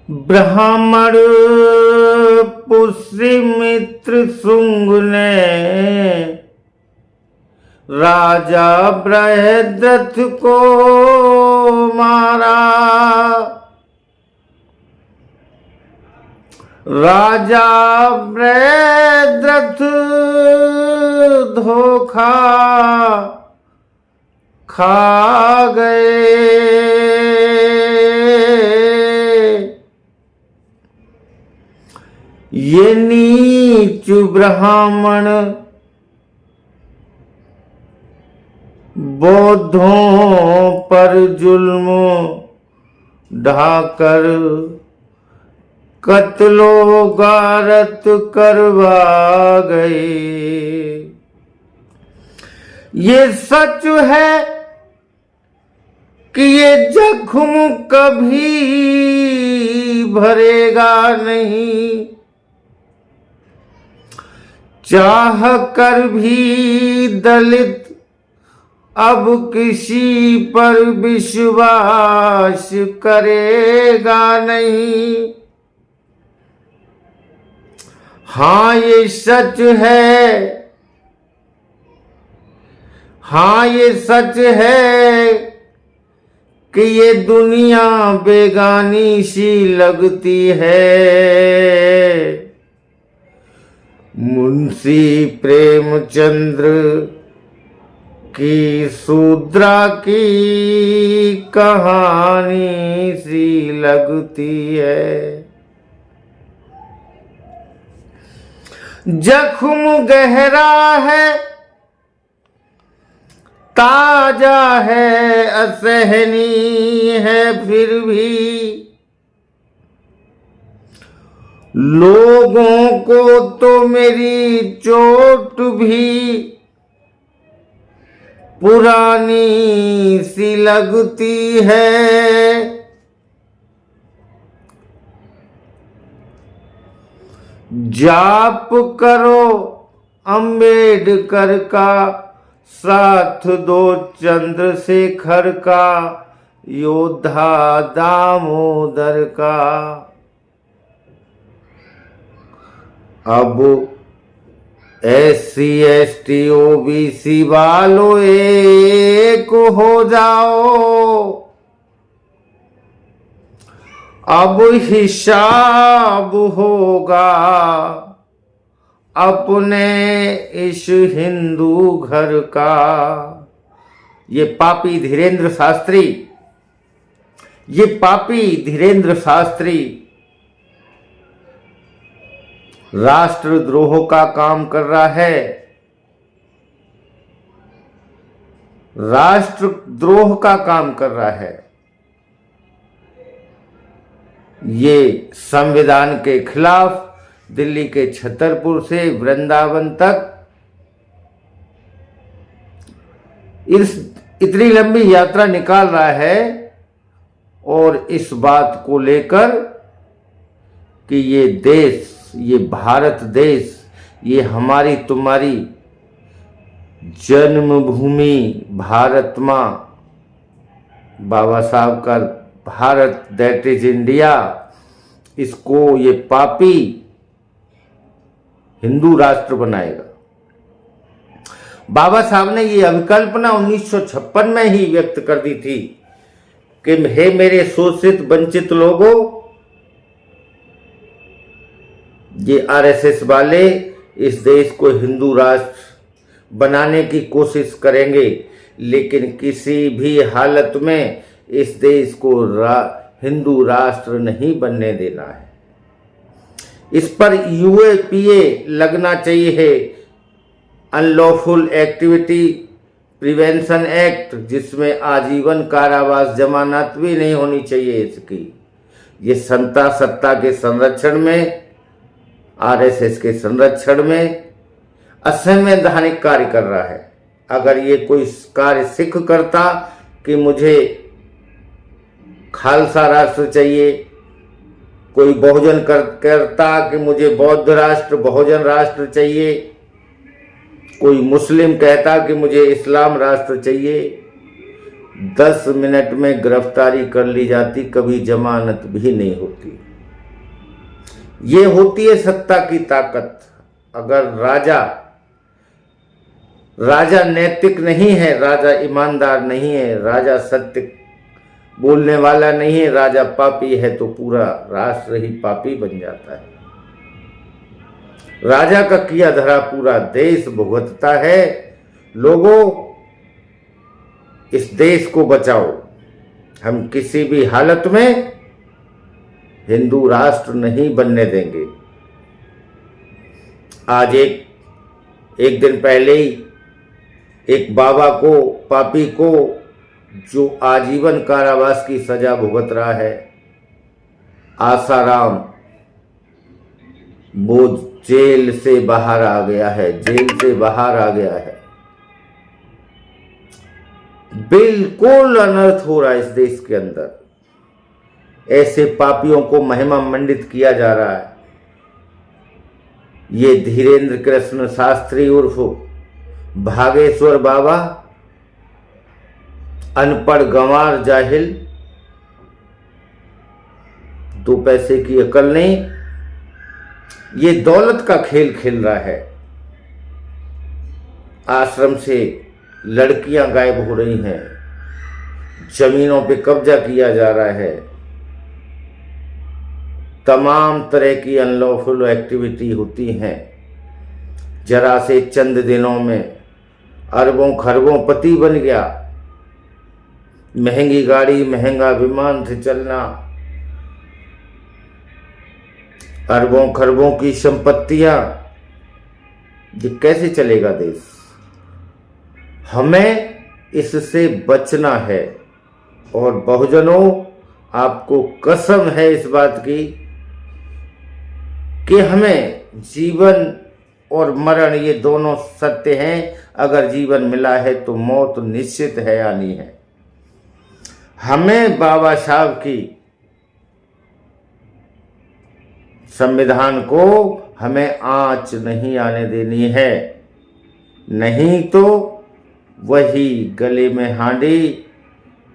ब्राह्मण पुष्यमित्र शुंग ने राजा बृहद्रथ को मारा। राजा बृहद्रथ धोखा खा गए। ये नीच ब्राह्मण बौद्धों पर जुल्म ढाकर कत्लो गारत करवा गए। ये सच है कि ये जख्म कभी भरेगा नहीं, चाह कर भी दलित अब किसी पर विश्वास करेगा नहीं। हाँ ये सच है, हाँ ये सच है कि ये दुनिया बेगानी सी लगती है। मुंशी प्रेमचंद्र की शूद्रा की कहानी सी लगती है। जख्म गहरा है, ताजा है, असहनीय है, फिर भी लोगों को तो मेरी चोट भी पुरानी सी लगती है। जाप करो अंबेडकर का, साथ दो चंद्रशेखर का, योद्धा दामोदर का। अब SC ST OBC वालों एक हो जाओ। अब हिसाब होगा अपने इस हिंदू घर का। ये पापी धीरेन्द्र शास्त्री, ये पापी धीरेन्द्र शास्त्री राष्ट्रद्रोह का काम कर रहा है। राष्ट्रद्रोह का काम कर रहा है। ये संविधान के खिलाफ दिल्ली के छतरपुर से वृंदावन तक इतनी लंबी यात्रा निकाल रहा है और इस बात को लेकर कि ये देश, ये भारत देश, ये हमारी तुम्हारी जन्मभूमि भारत मां, बाबा साहब का भारत, दैट इज इंडिया, इसको ये पापी हिंदू राष्ट्र बनाएगा। बाबा साहब ने ये अभिकल्पना 1956 में ही व्यक्त कर दी थी कि हे मेरे शोषित वंचित लोगों, ये RSS वाले इस देश को हिंदू राष्ट्र बनाने की कोशिश करेंगे, लेकिन किसी भी हालत में इस देश को हिंदू राष्ट्र नहीं बनने देना है। इस पर UAPA लगना चाहिए, अनलॉफुल एक्टिविटी प्रिवेंशन एक्ट, जिसमें आजीवन कारावास, जमानत भी नहीं होनी चाहिए इसकी। ये सत्ता के संरक्षण में, RSS के संरक्षण में असंवैधानिक कार्य कर रहा है। अगर ये कोई कार्य सिख करता कि मुझे खालसा राष्ट्र चाहिए, कोई बहुजन करता कि मुझे बौद्ध राष्ट्र, बहुजन राष्ट्र चाहिए, कोई मुस्लिम कहता कि मुझे इस्लाम राष्ट्र चाहिए, 10 मिनट में गिरफ्तारी कर ली जाती, कभी जमानत भी नहीं होती। ये होती है सत्ता की ताकत। अगर राजा नैतिक नहीं है, राजा ईमानदार नहीं है, राजा सत्य बोलने वाला नहीं है, राजा पापी है, तो पूरा राष्ट्र ही पापी बन जाता है। राजा का किया धरा पूरा देश भुगतता है। लोगों, इस देश को बचाओ। हम किसी भी हालत में हिंदू राष्ट्र नहीं बनने देंगे। आज एक दिन पहले ही एक बाबा को, पापी को, जो आजीवन कारावास की सजा भुगत रहा है, आसाराम, वो जेल से बाहर आ गया है, जेल से बाहर आ गया है। बिल्कुल अनर्थ हो रहा है इस देश के अंदर। ऐसे पापियों को महिमा मंडित किया जा रहा है। ये धीरेन्द्र कृष्ण शास्त्री उर्फ भागेश्वर बाबा, अनपढ़ गंवार जाहिल, दो पैसे की अकल नहीं, ये दौलत का खेल खेल रहा है। आश्रम से लड़कियां गायब हो रही हैं, जमीनों पे कब्जा किया जा रहा है, तमाम तरह की अनलॉफुल एक्टिविटी होती हैं। जरा से चंद दिनों में अरबों खरबों पति बन गया, महंगी गाड़ी, महंगा विमान से चलना, अरबों खरबों की संपत्तियां, ये कैसे चलेगा देश? हमें इससे बचना है। और बहुजनों, आपको कसम है इस बात की कि हमें जीवन और मरण ये दोनों सत्य हैं। अगर जीवन मिला है तो मौत निश्चित है, आनी है। हमें बाबा साहब की संविधान को हमें आंच नहीं आने देनी है, नहीं तो वही गले में हांडी,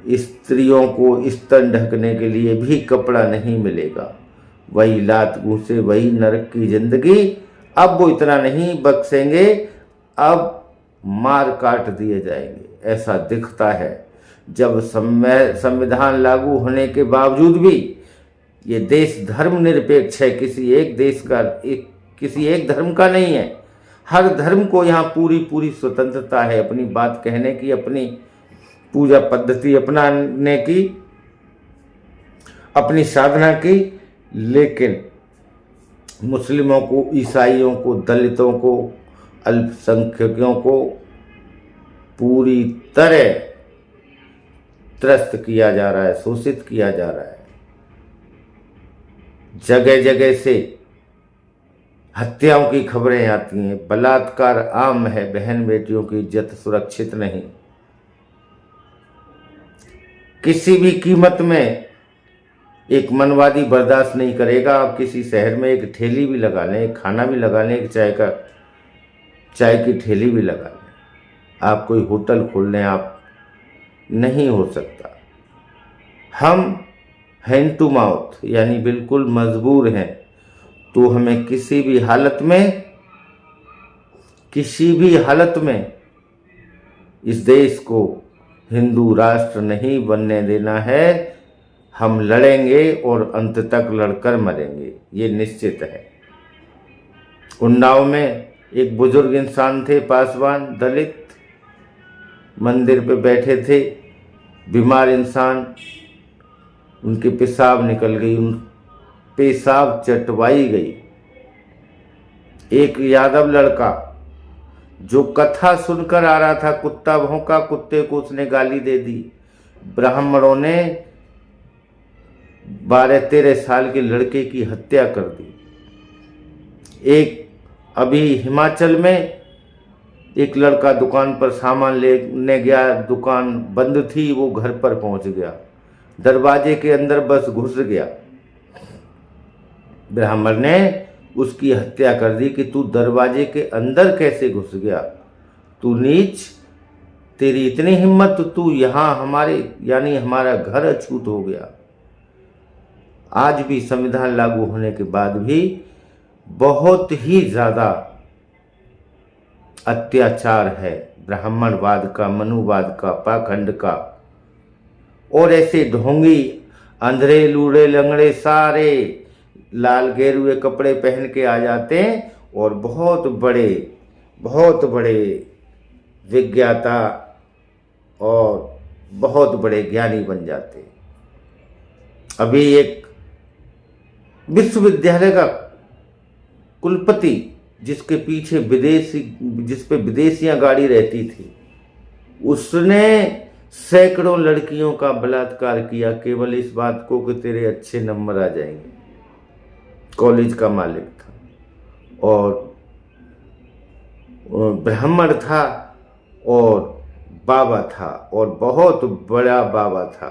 स्त्रियों को स्तन ढकने के लिए भी कपड़ा नहीं मिलेगा, वही लात घूसे, वही नरक की जिंदगी। अब वो इतना नहीं बख्शेंगे, अब मार काट दिए जाएंगे, ऐसा दिखता है। जब संविधान लागू होने के बावजूद भी ये देश धर्मनिरपेक्ष है, किसी एक देश का, किसी एक धर्म का नहीं है। हर धर्म को यहाँ पूरी स्वतंत्रता है अपनी बात कहने की, अपनी पूजा पद्धति अपनाने की, अपनी साधना की। लेकिन मुस्लिमों को, ईसाइयों को, दलितों को, अल्पसंख्यकों को पूरी तरह त्रस्त किया जा रहा है, शोषित किया जा रहा है। जगह जगह से हत्याओं की खबरें आती हैं, बलात्कार आम है, बहन बेटियों की इज्जत सुरक्षित नहीं। किसी भी कीमत में एक मनवादी बर्दाश्त नहीं करेगा। आप किसी शहर में एक ठेली भी लगा लें, एक खाना भी लगा लें, एक चाय की ठेली भी लगा लें, आप कोई होटल खोल लें, आप नहीं हो सकता। हम हैंड टू माउथ यानी बिल्कुल मजबूर हैं। तो हमें किसी भी हालत में इस देश को हिंदू राष्ट्र नहीं बनने देना है। हम लड़ेंगे और अंत तक लड़कर मरेंगे, ये निश्चित है। उन्नाव में एक बुजुर्ग इंसान थे, पासवान, दलित, मंदिर पे बैठे थे, बीमार इंसान, उनके पेशाब निकल गई, उन पेशाब चटवाई गई। एक यादव लड़का जो कथा सुनकर आ रहा था, कुत्ता भौंका, कुत्ते को उसने गाली दे दी। ब्राह्मणों ने 12-13 साल के लड़के की हत्या कर दी। एक अभी हिमाचल में एक लड़का दुकान पर सामान लेने गया, दुकान बंद थी, वो घर पर पहुंच गया, दरवाजे के अंदर बस घुस गया। ब्राह्मण ने उसकी हत्या कर दी कि तू दरवाजे के अंदर कैसे घुस गया, तू नीच, तेरी इतनी हिम्मत, तू यहाँ हमारे यानी हमारा घर अछूत हो गया। आज भी संविधान लागू होने के बाद भी बहुत ही ज़्यादा अत्याचार है, ब्राह्मणवाद का, मनुवाद का, पाखंड का। और ऐसे ढोंगी, अंधेरे, लूड़े, लंगड़े सारे लाल गेरुए कपड़े पहन के आ जाते हैं और बहुत बड़े विज्ञाता और बहुत बड़े ज्ञानी बन जाते हैं। अभी एक विश्वविद्यालय का कुलपति, जिस पे विदेशियां गाड़ी रहती थी, उसने सैकड़ों लड़कियों का बलात्कार किया केवल इस बात को कि तेरे अच्छे नंबर आ जाएंगे। कॉलेज का मालिक था और ब्राह्मण था और बाबा था और बहुत बड़ा बाबा था।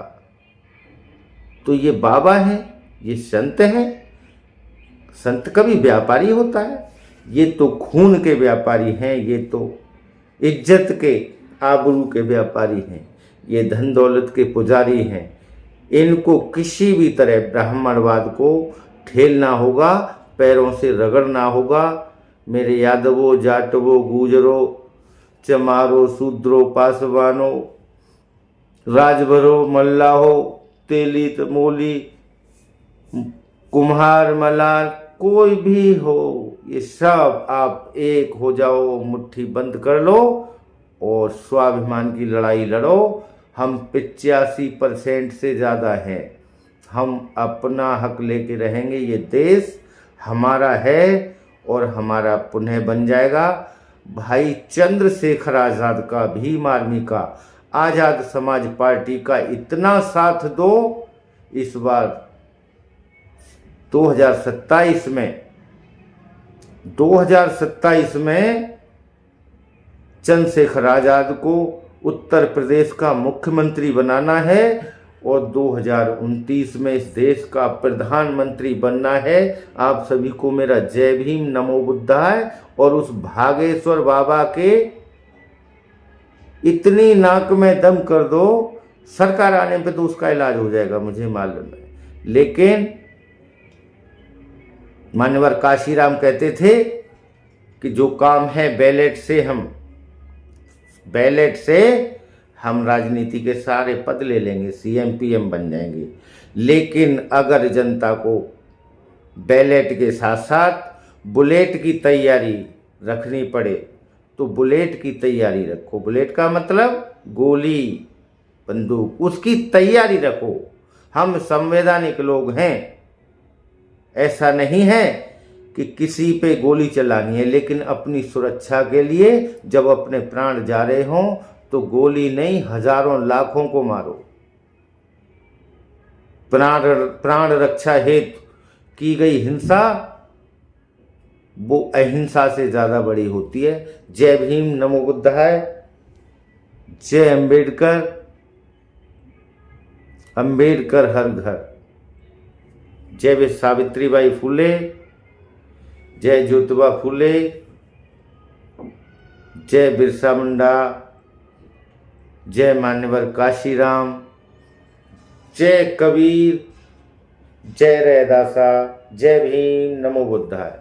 तो ये बाबा है, ये संत है। संत कभी व्यापारी होता है? ये तो खून के व्यापारी हैं, ये तो इज्जत के, आबरू के व्यापारी हैं, ये धन दौलत के पुजारी हैं। इनको किसी भी तरह ब्राह्मणवाद को ठेलना होगा, पैरों से रगड़ना होगा। मेरे यादवों, जाटवों, गुजरों, चमारों, शूद्रों, पासवानों, राजभरों, मल्लाहों, तेली, तमोली, कुम्हार, मलार, कोई भी हो, ये सब आप एक हो जाओ, मुट्ठी बंद कर लो और स्वाभिमान की लड़ाई लड़ो। हम 85% से ज़्यादा हैं। हम अपना हक लेके रहेंगे। ये देश हमारा है और हमारा पुनः बन जाएगा। भाई चंद्रशेखर आज़ाद का, भीम आर्मी का, आज़ाद समाज पार्टी का इतना साथ दो। इस बार 2027 में चंद्रशेखर आज़ाद को उत्तर प्रदेश का मुख्यमंत्री बनाना है और 2029 में इस देश का प्रधानमंत्री बनना है। आप सभी को मेरा जय भीम, नमो बुद्धाय। और उस भागेश्वर बाबा के इतनी नाक में दम कर दो, सरकार आने पे तो उसका इलाज हो जाएगा, मुझे मालूम है। लेकिन मान्यवर काशीराम कहते थे कि जो काम है बैलेट से हम राजनीति के सारे पद ले लेंगे, सीएम पीएम बन जाएंगे। लेकिन अगर जनता को बैलेट के साथ साथ बुलेट की तैयारी रखनी पड़े तो बुलेट की तैयारी रखो। बुलेट का मतलब गोली, बंदूक, उसकी तैयारी रखो। हम संवैधानिक लोग हैं। ऐसा नहीं है कि किसी पे गोली चलानी है, लेकिन अपनी सुरक्षा के लिए जब अपने प्राण जा रहे हों तो गोली नहीं, हजारों लाखों को मारो। प्राण रक्षा हेतु की गई हिंसा वो अहिंसा से ज्यादा बड़ी होती है। जय भीम, नमो बुद्धाय। जय अंबेडकर, अंबेडकर हर घर। जय सावित्रीबाई फुले, जय ज्योतिबा फुले, जय बिरसा मुंडा, जय मान्यवर काशीराम, जय कबीर, जय रैदासा। जय भीम, नमो बुद्धाय।